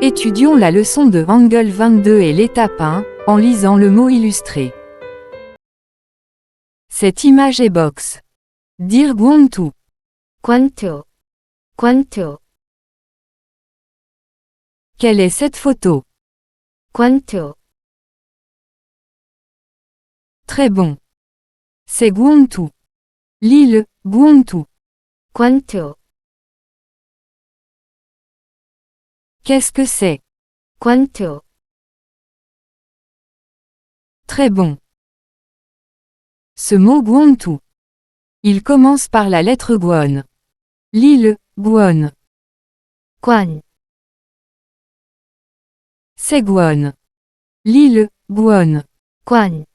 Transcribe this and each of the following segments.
Étudions la leçon de Hangul 22 et l'étape 1, en lisant le mot illustré. Cette image est box. Dire Gwontu. 권투, 권투, Quelle est cette photo? 권투, Très bon. C'est Gwontu. L'île, Gwontu. 권투, Qu'est-ce que c'est? 권투, Très bon. Ce mot Gwontu. Il commence par la lettre Gwon. L'île, Gwon. 권, C'est Gwon. L'île, Gwon. 권,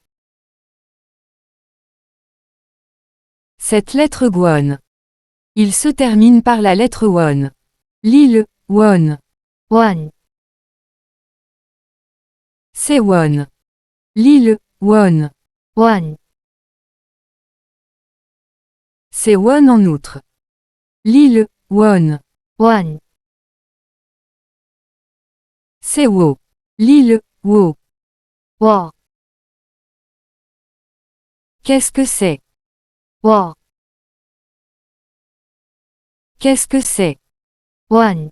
Cette lettre Gwon. Il se termine par la lettre Won. L'île, Won. 원, C'est Won. L'île, Won. 원, C'est Won en outre. L'île, Won. 원, C'est Wo. L'île, Wo. 워, Qu'est-ce que c'est? 워, Qu'est-ce que c'est? 원,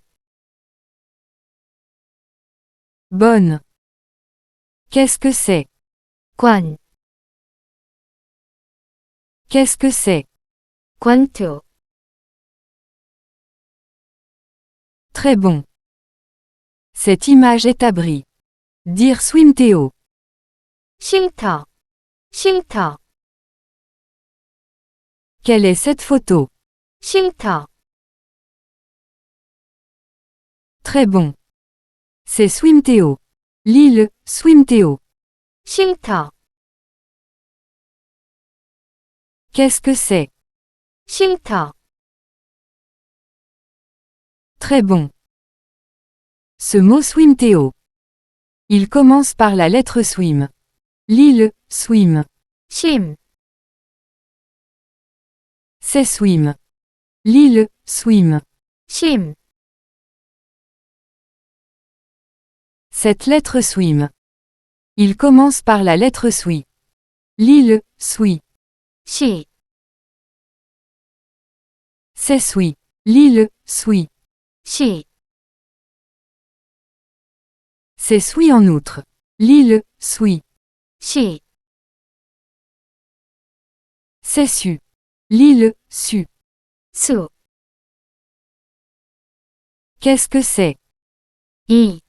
Bonne. Qu'est-ce que c'est? 권, Qu'est-ce que c'est? 권투, Très bon. Cette image est abri. Dire Swimteo. 쉼터, 쉼터, Quelle est cette photo? 쉼터, Très bon. C'est Swimteo. L'île, Swimteo. 쉼터, Qu'est-ce que c'est? 쉼터, Très bon. Ce mot Swimteo. Il commence par la lettre Swim. L'île, Swim. 쉼, C'est Swim. L'île, Swim. 쉼, Cette lettre Swim. Il commence par la lettre Sui. L'île, Sui. 시, C'est Sui. L'île, Sui. 시, C'est Sui en outre. L'île, Sui. 시, C'est Su. L'île, Su. 수, Qu'est-ce que c'est? 이,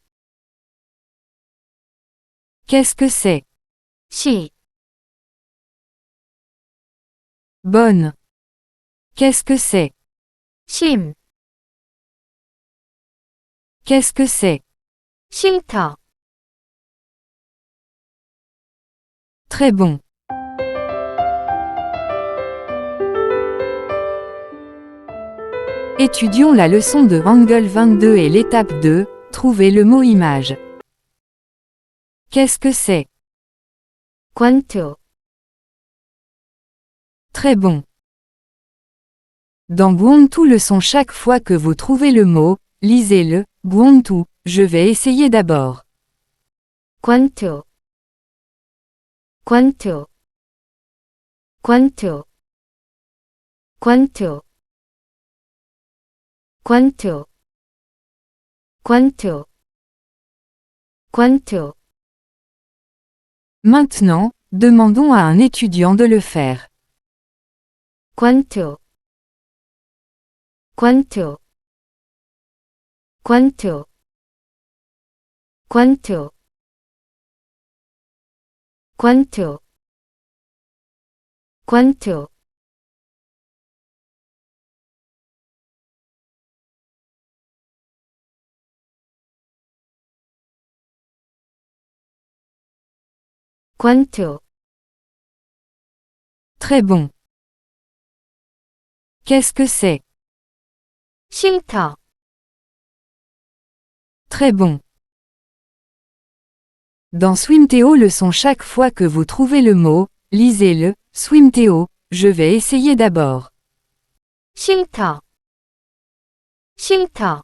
Qu'est-ce que c'est? 시, Bonne. Qu'est-ce que c'est? 쉼, Qu'est-ce que c'est? 쉼터, Très bon. Étudions la leçon de Hangul 22 et l'étape 2, trouvez le mot image. Qu'est-ce que c'est? 권투, Très bon. Dans Gwontu le son chaque fois que vous trouvez le mot, lisez-le, Gwontu, je vais essayer d'abord. 권투, 권투, 권투, 권투, 권투, 권투, 권투. Maintenant, demandons à un étudiant de le faire. 권투, 권투, 권투, 권투, 권투, 권투. 권투, Très bon. Qu'est-ce que c'est? 쉼터, Très bon. Dans Swimteo le son chaque fois que vous trouvez le mot, lisez-le, Swimteo, je vais essayer d'abord. 쉼터, 쉼터,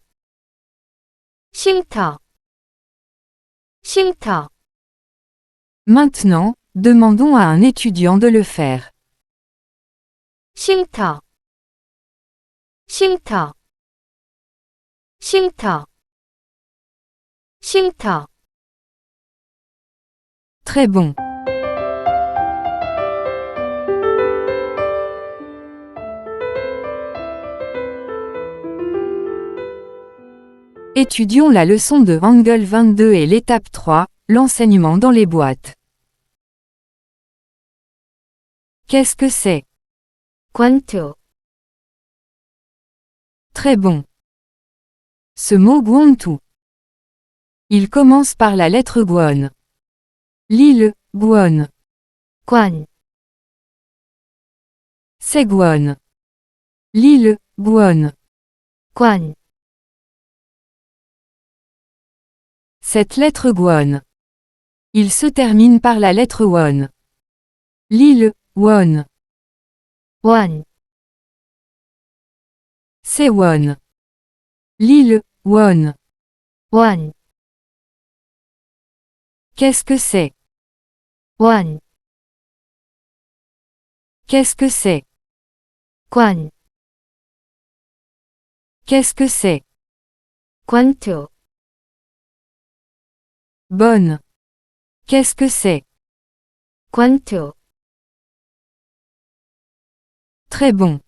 쉼터. 싫다. Maintenant, demandons à un étudiant de le faire. 싫다. 싫다. 싫다. 싫다. Très bon. Étudions la leçon de Hangul 22 et l'étape 3, l'enseignement dans les boîtes. Qu'est-ce que c'est? 권투. Très bon. Ce mot guantu. Il commence par la lettre guan. Lis-le, guan. 관. C'est guan. Lis-le, guan. 관. Cette lettre guan. Il se termine par la lettre won. Lis-le, won. 원. C'est won. Lis-le, won. 원. Qu'est-ce que c'est? 원. Qu'est-ce que c'est? 관. Qu'est-ce que c'est? 권투. Bonne. Qu'est-ce que c'est? 권투. Très bon.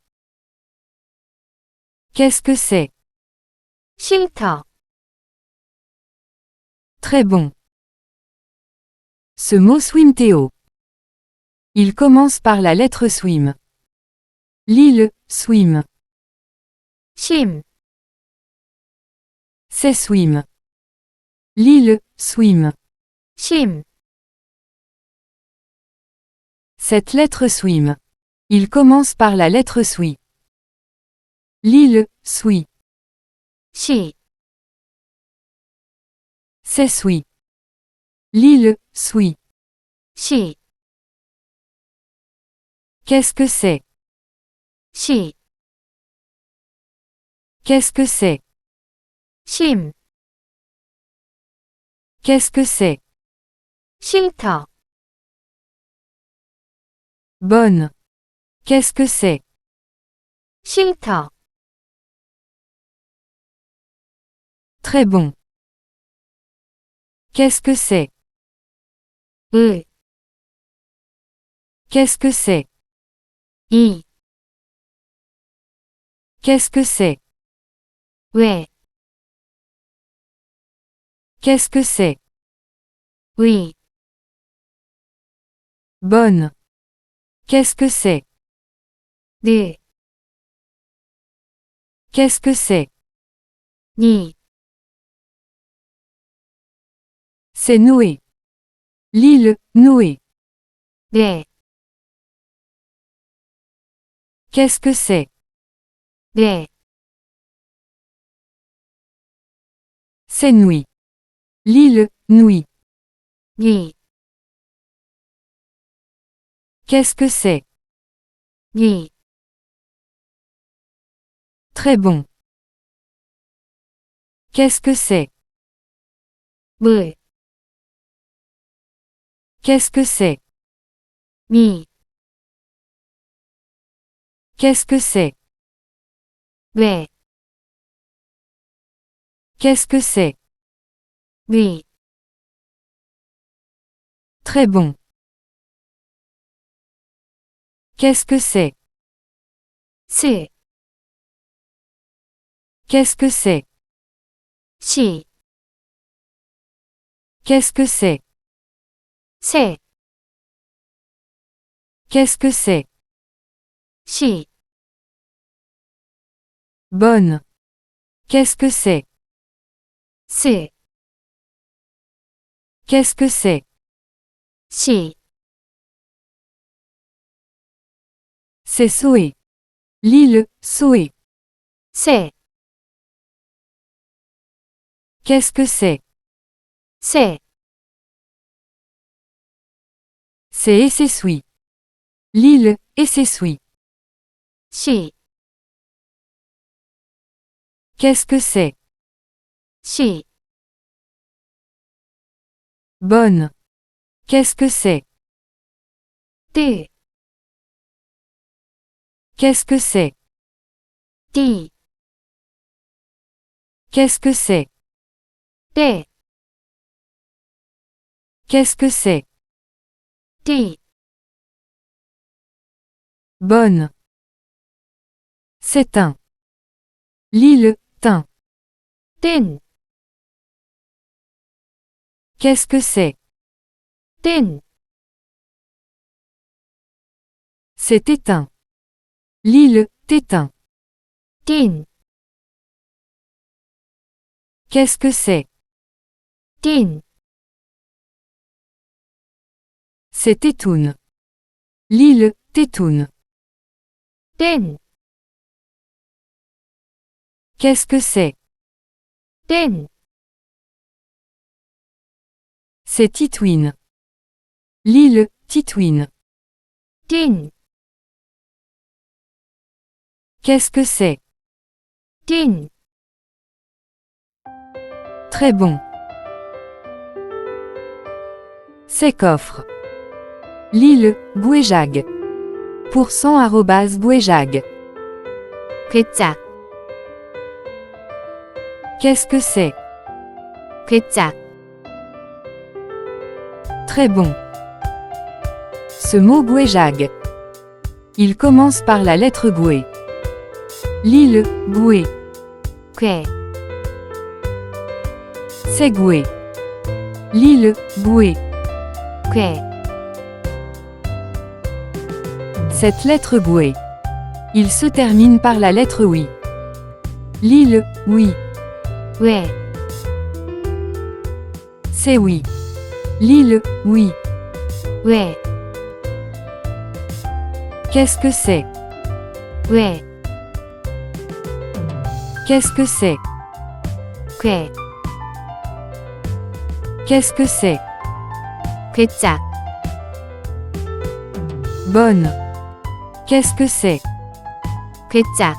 Qu'est-ce que c'est? 싫다. Très bon. Ce mot swimteo. Il commence par la lettre swim. Lis-le, swim. 심. C'est swim. Lis-le, swim. 심. Cette lettre swim. Il commence par la lettre sui. Lis-le, sui. 시. C'est sui. Lis-le, sui. 시. Qu'est-ce que c'est? 시. Qu'est-ce que c'est? 심. Qu'est-ce que c'est? 싫다. Bonne. Qu'est-ce que c'est? 싫다. Très bon. Qu'est-ce que c'est? 을. Qu'est-ce que c'est? 이. Qu'est-ce que c'est? 왜. Qu'est-ce que c'est? 위. Bonne. Qu'est-ce que c'est? 늘. Qu'est-ce que c'est? 니. C'est noué. Lis-le, noué. 네. Qu'est-ce que c'est? 네. C'est nuit. Lis-le, nuit. 니. Qu'est-ce que c'est? 니. Très bon. Qu'est-ce que c'est? 물. Qu'est-ce que c'est? 미. Qu'est-ce que c'est? 왜. Qu'est-ce que c'est? 위. Très bon. Qu'est-ce que c'est? 스. Qu'est-ce que c'est? 시. Qu'est-ce que c'est? 새. Qu'est-ce que c'est? 시. Bonne. Qu'est-ce que c'est? 스. Qu'est-ce que c'est? 시. C'est souhait. Lis-le, souhait. 새. Qu'est-ce que c'est? 새. C'est et s'essuie. Lis-le, et s'essuie. 시. Qu'est-ce que c'est? 시. Bonne. Qu'est-ce que c'est? 뜨, Qu'est-ce que c'est? 띠, Qu'est-ce que c'est? 때, Qu'est-ce que c'est? 띠, Bonne. C'est un. Lis le teint. 뜬, Qu'est-ce que c'est? 뜬, C'est éteint. Lis le t'éteint. 띤, Qu'est-ce que c'est? 띤, C'est étoune. Lis le t'étoune. 땐, Qu'est-ce que c'est? 땐, C'est Titouine. Lis le Titouine. 띤, Qu'est-ce que c'est? 띤, Très bon. C'est coffre. Lis le Bouéjag. %@Bouéjag. 괴짝, Qu'est-ce que c'est? 괴짝, Très bon. Ce mot Bouéjag. Il commence par la lettre Boué. Lis le Boué. 괴, C'est Goué. Lis le Boué. 괴, Cette lettre Boué. Il se termine par la lettre Oui. Lis le Oui. 왜, C'est oui. Lis le Oui. 왜, Qu'est-ce que c'est? 왜, Qu'est-ce que c'est? 괴, Qu'est-ce que c'est? 괴짝, Bonne. Qu'est-ce que c'est? 괴짝,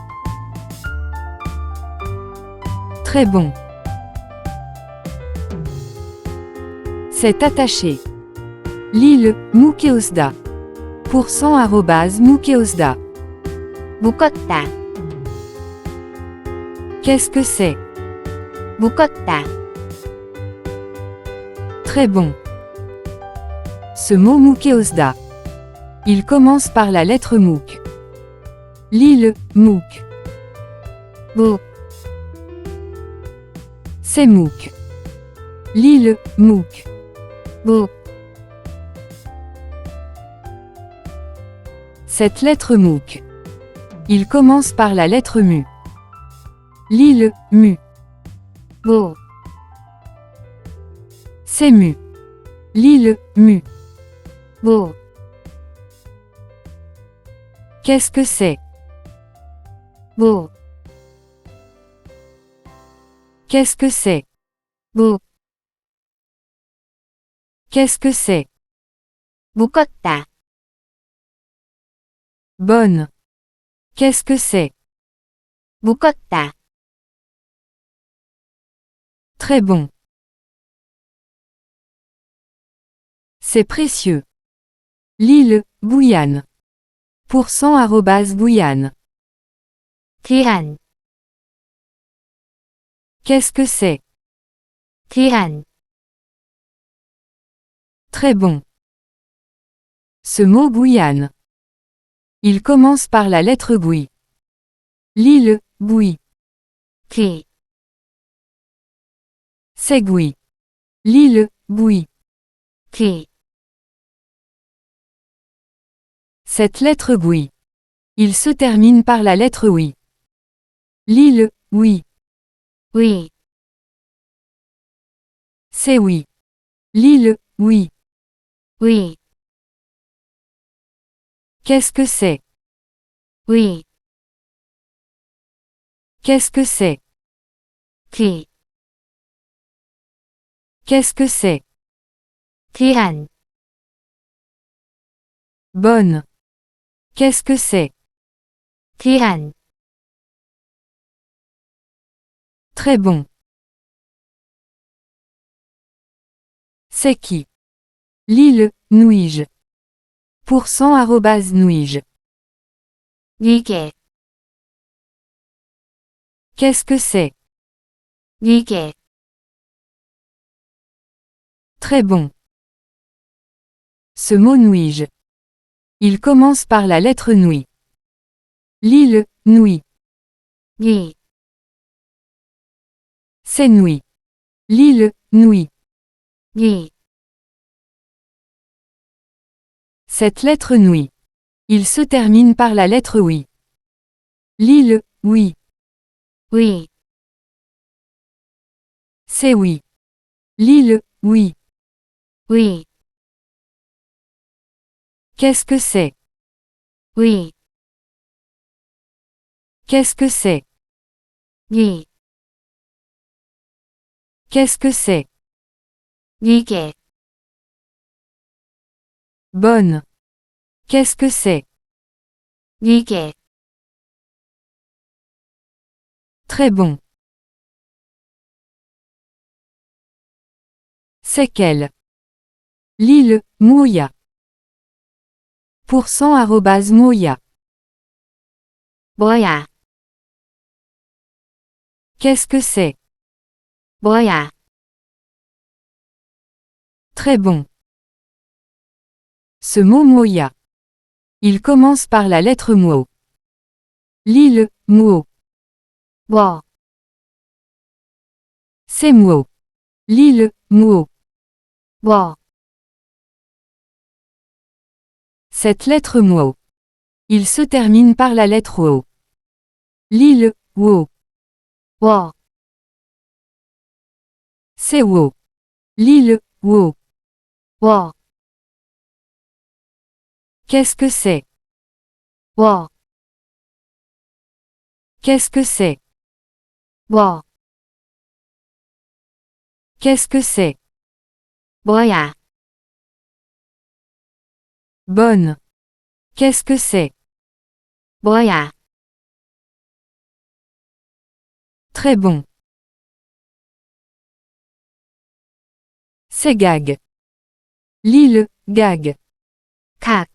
Très bon. C'est attaché. Lis le Mukeosda. %@Mukeosda. 묶었다, Qu'est-ce que c'est? 묶었다, Très bon. Ce mot Mukeosda. Il commence par la lettre Mouk. Lis le Mouk. 묵, C'est Mouk. Lis le Mouk. 묵, Cette lettre Mouk. Il commence par la lettre Mu. Lis le Mu. 무, C'est Mu. Lis le Mu. 무, Qu'est-ce que c'est? 무, Qu'est-ce que c'est? 묵, Qu'est-ce que c'est? 묶었다, Bonne. Qu'est-ce que c'est? 묶었다, Très bon. C'est précieux. Lis le Bouillane. %@Bouillane. 귀한, Qu'est-ce que c'est? 귀한, Très bon. Ce mot Bouillane. Il commence par la lettre Bouy. Lis le Bouy. 귀, C'est Gouy. Lis le Bouy. 귀, Cette lettre Gouy. Il se termine par la lettre Oui. Lis le Oui. 위, C'est oui. Lis le Oui. 위, Qu'est-ce que c'est? 위, Qu'est-ce que c'est? 귀, Qu'est-ce que c'est? 귀한, Bonne. Qu'est-ce que c'est? 귀한, Très bon. C'est qui? Lille, Nouige. Pourcent arrobase Nouige. 위계, Qu'est-ce que c'est? 위계, Très bon. Ce mot Nouige. Il commence par la lettre Nouille. Lille, Nouille. 위, C'est Nouille. Lille, Nouille. 위, Cette lettre Nouille. Il se termine par la lettre oui. Lille, oui. 위, C'est oui. Lille, oui. 위, Qu'est-ce que c'est? 위, Qu'est-ce que c'est? 위, Qu'est-ce que c'est? 위계, Bonne. Qu'est-ce que c'est? 위계, Très bon. C'est quelle? Lille, Mouya. Pourcent arrobase Mouya. 뭐야, Qu'est-ce que c'est? 뭐야, Très bon. Ce mot Mouya. Il commence par la lettre Mou. Lille, Mou. 뭐, C'est Mou. Lille, Mou. 뭐, Cette lettre Mou. Il se termine par la lettre O. Lille, Wo. 워, C'est Wo. Lille, Wo. 워, Qu'est-ce que c'est? 워, Qu'est-ce que c'est? 워, Qu'est-ce que c'est? 뭐야, Bonne. Qu'est-ce que c'est? 뭐야, Très bon. C'est gag. Lille, gag. 각,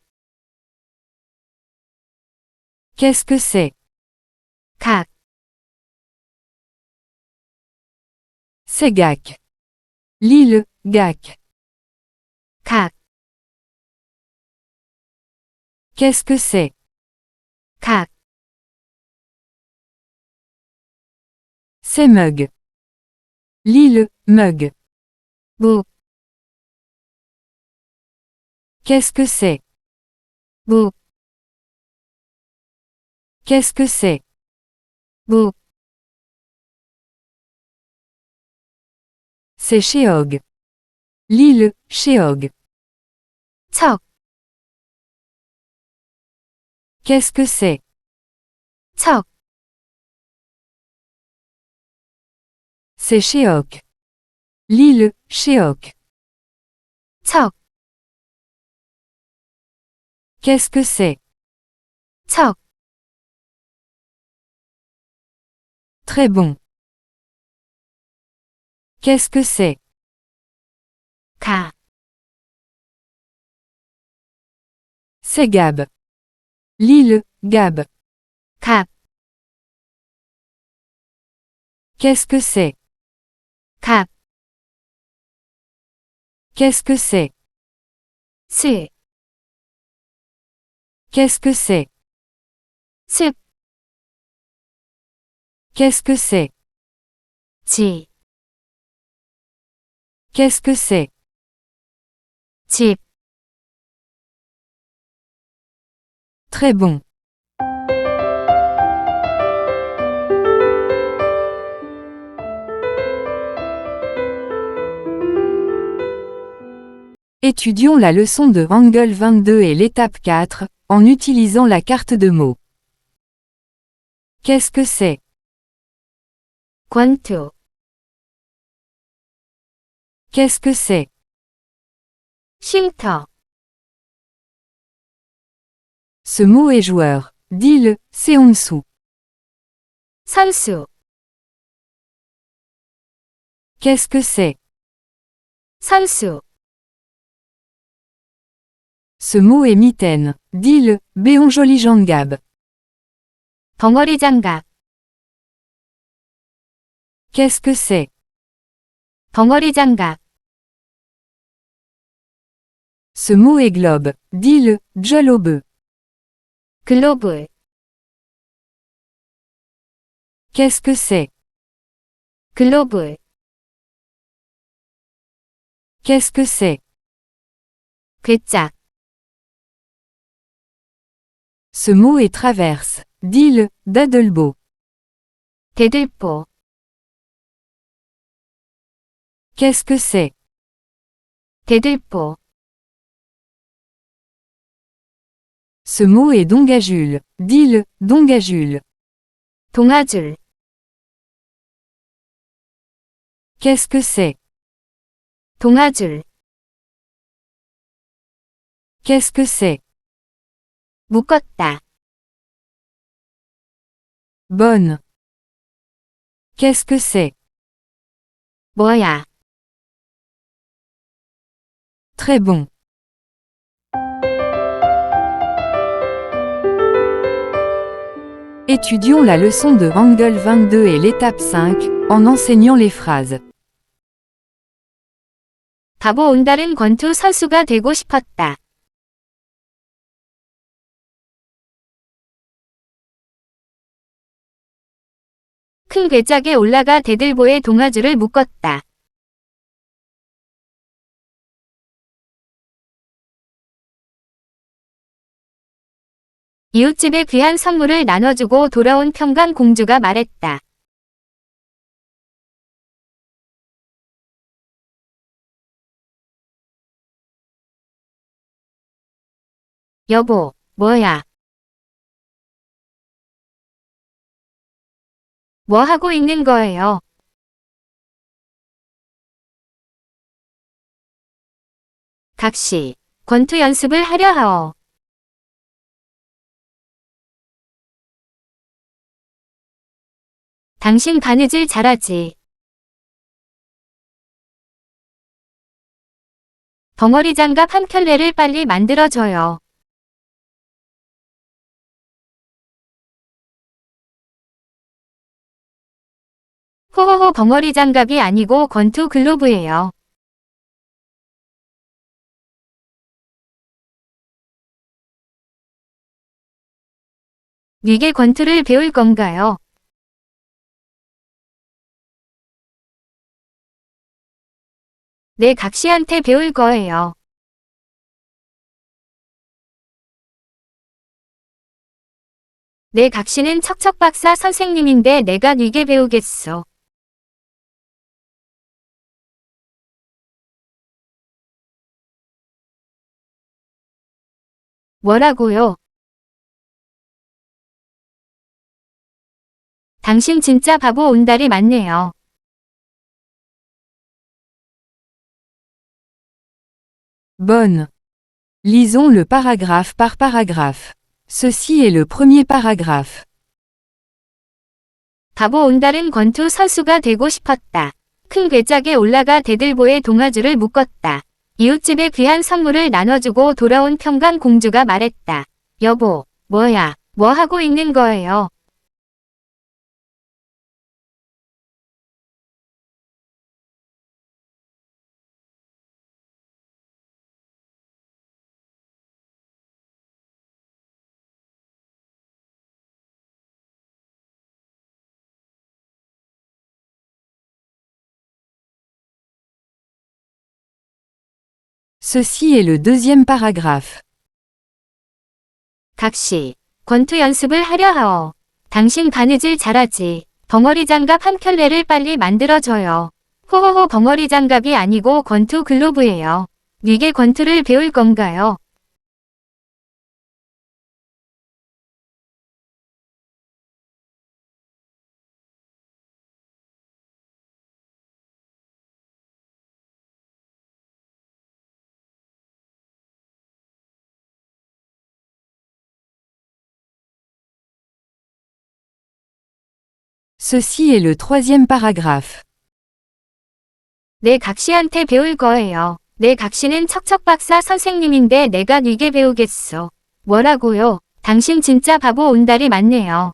Qu'est-ce que c'est? 각, C'est gac. Lille, gac. 각, Qu'est-ce que c'est? 각, C'est mug. Lille, mug. 묵, Qu'est-ce que c'est? 묵, Qu'est-ce que c'est? 묵, C'est Chéog. Lille, Chéog. 척, Qu'est-ce que c'est? 척, C'est Chéoc. Lille, Chéoc. 척, Qu'est-ce que c'est? 척, Très bon. Qu'est-ce que c'est? 가, C'est Gab. Lille, Gab. 갑, Qu'est-ce que c'est? 갑, Qu'est-ce que c'est? 스, Qu'est-ce que c'est? 습, Qu'est-ce que c'est? 지, Qu'est-ce que c'est? 집, Très bon. Étudions la leçon de Hangul 22 et l'étape 4, en utilisant la carte de mots. Qu'est-ce que c'est? 권투, Qu'est-ce que c'est? 쉼터, Ce mot est joueur. Dis-le, Seonsu. 선수, Qu'est-ce que c'est? 선수, Ce mot est mitaine, dit le Béon Joli Jean de Gab. 덩어리 장갑. Qu'est-ce que c'est? 덩어리 장갑. Ce mot est globe, dit le Jolobeux. 글로브. Qu'est-ce que c'est? 글로브. Qu'est-ce que c'est? 괴짝. Ce mot est traverse, dit le Dadelbo. 대들보. Qu'est-ce que c'est? 대들보. Ce mot est dongajule, dit le Dongajule. 동아줄. Qu'est-ce que c'est? 동아줄. Qu'est-ce que c'est? 묶었다. Bonne. Qu'est-ce que c'est? 뭐야. Très bon. Étudions la leçon de Hangul 22 et l'étape 5, en enseignant les phrases. 바보 온달은 권투 선수가 되고 싶었다. 큰 괴짝에 올라가 대들보에 동아줄을 묶었다. 이웃집에 귀한 선물을 나눠주고 돌아온 평강 공주가 말했다. 여보, 뭐야? 뭐 하고 있는 거예요? 각시, 권투 연습을 하려 하오. 당신 바느질 잘하지. 덩어리 장갑 한 켤레를 빨리 만들어줘요. 호호호 덩어리 장갑이 아니고 권투 글로브예요. 네게 권투를 배울 건가요? 네 각시한테 배울 거예요. 네 각시는 척척 박사 선생님인데 내가 네게 배우겠어. 뭐라고요? 당신 진짜 바보 온달이 맞네요. Bonne. Lisons le paragraphe par paragraphe. Ceci est le premier paragraphe. 바보 온달은 권투 선수가 되고 싶었다. 큰 괴짝에 올라가 대들보에 동아줄을 묶었다. 이웃집에 귀한 선물을 나눠주고 돌아온 평강 공주가 말했다. 여보, 뭐야, 뭐 하고 있는 거예요? Ceci est le deuxième paragraphe. 각시, 권투 연습을 하려 하오. 당신 바느질 잘하지. 덩어리 장갑 한 켤레를 빨리 만들어줘요. 호호호 덩어리 장갑이 아니고 권투 글로브예요. 네게 권투를 배울 건가요? Ceci est le troisième paragraphe. 네 각시한테 배울 거예요. 내 각시는 척척박사 선생님인데 내가 뉘게 배우겠어. 뭐라고요? 당신 진짜 바보 온달이 맞네요.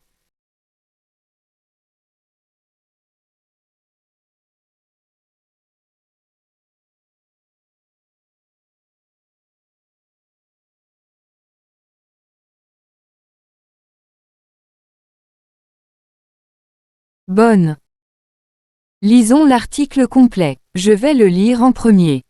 Bonne. Lisons l'article complet. Je vais le lire en premier.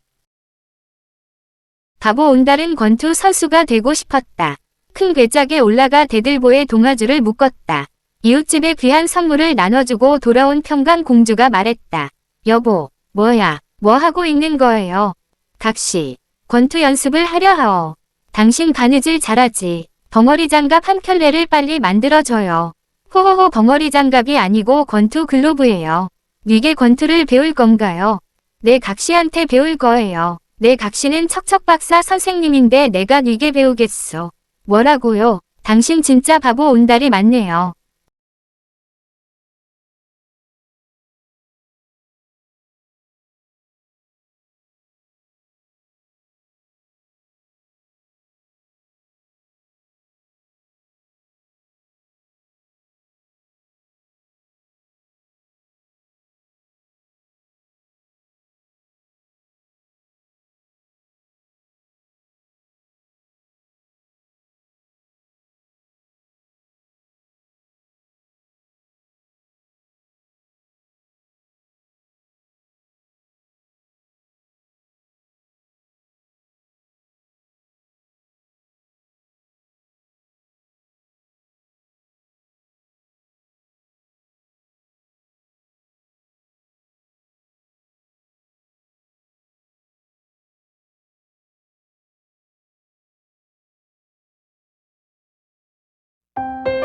바보 온달은 권투 선수가 되고 싶었다. 큰 괴짝에 올라가 대들보에 동아줄을 묶었다. 이웃집에 귀한 선물을 나눠주고 돌아온 평강공주가 말했다. 여보, 뭐야, 뭐 하고 있는 거예요? 각시, 권투 연습을 하려 하오. 당신 바느질 잘하지. 벙어리 장갑 한 켤레를 빨리 만들어줘요. 호호호 벙어리 장갑이 아니고 권투 글로브예요. 뉘게 권투를 배울 건가요? 내 각시한테 배울 거예요. 내 각시는 척척박사 선생님인데 내가 뉘게 배우겠어. 뭐라고요? 당신 진짜 바보 온달이 맞네요.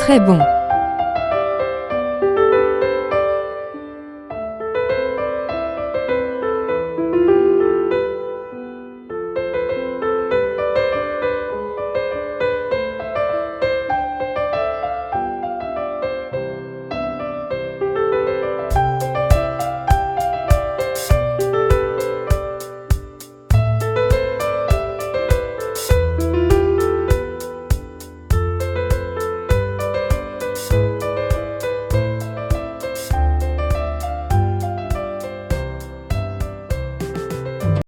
Très bon.